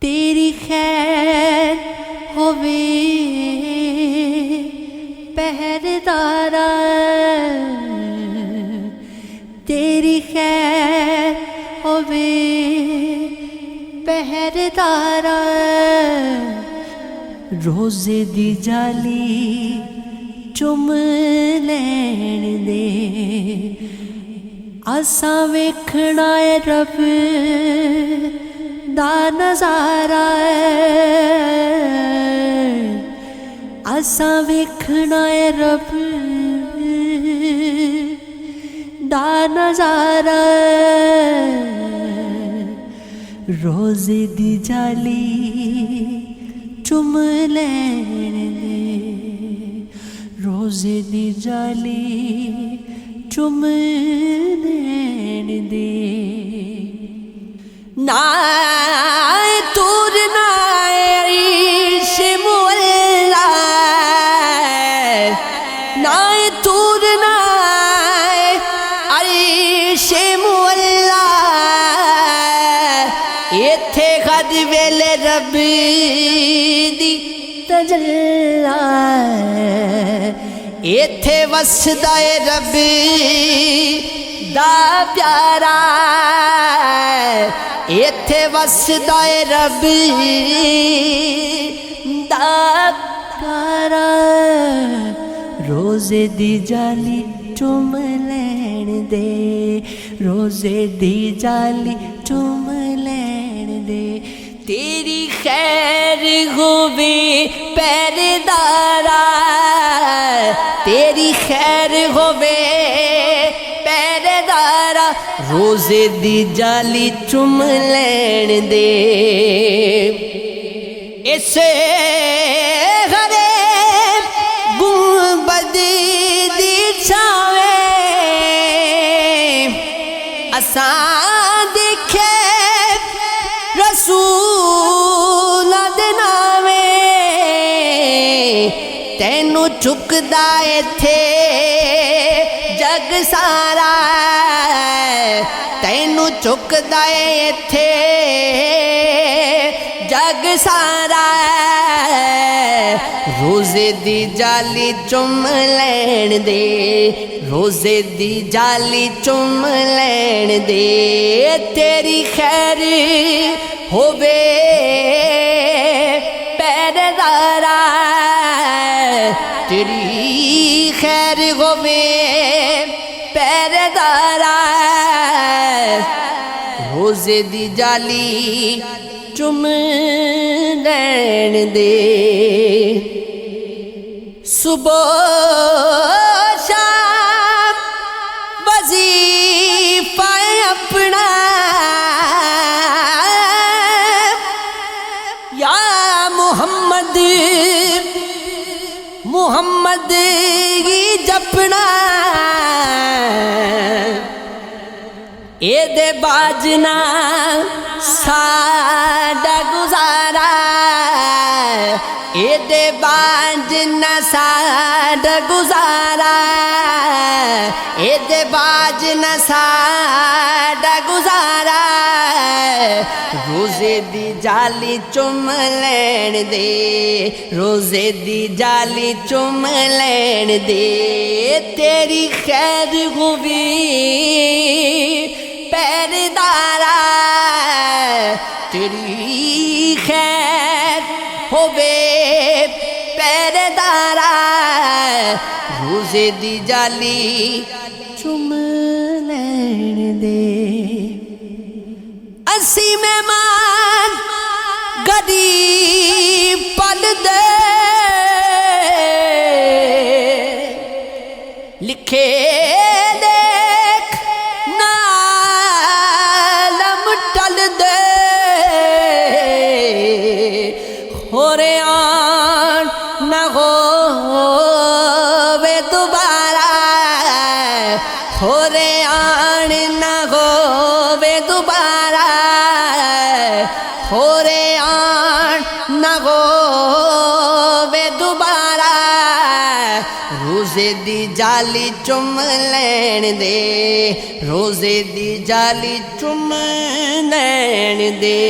تیری خیر ہووے پہردارا، تیری خیر ہووے پہردارا، روزے دی جالی چم لین دے، اساں ویکھنا اے رب دا نظارہ، اساں ویکھنا اے رب دا نظارہ، روزے دی جالی چم لین دے، روزے دی جالی چم لین دے، نہ تور نہ عیش مولا، نہ تور نہ عیش مولا، ایتھے خد ویلے رب دی تجلا، ایتھے وسدا اے رب دا پیارا، ایتھے وسدا اے رب دا پیارا، روزے دی جالی چوم لین دے، روزے دی جالی چوم لین دے، تیری خیر ہووے پہردارا، تیری خیر ہووے پہردارا، روزے دی جالی چم لین دے، اسے غرے گنبد دی چھاوے اساں دیکھے رسول دے ناوے، تینو چکدا ایتھے جگ سارا، تینو چکدا ایتھے جگ سارا، روزے دی جالی چم لین دے، روزے دی جالی چم لین دے، تیری خیر ہووے پہردارا، تیری خیر ہووے پہردارا، روزے دی جالی چم لین دے، صبح شام وظیفہ اپنا یا محمد محمد ہی جپنا، اے دے باجنا ساڈا گزارا، اے دے باجنا ساڈا گزارا، اے دے باجنا ساڈا گزارا، روزے دی جالی چم لین دے، روزے دی جالی چم لین دے، تیری خیر ہووی پہردارا، تیری خیر ہووے پہردارا، روزے دی جالی چم لین دے، اسی مہمان غریب پل دے، لکھے دیکھ نالم ٹل دے، ہورے آن نہ ہووے دوبارہ، ہورے آن نہ ہووے دوبارہ، ہورے آن نہ ہووے دوبارہ، روزے دی جالی چم لین دے، روزے دی جالی چم لین دے۔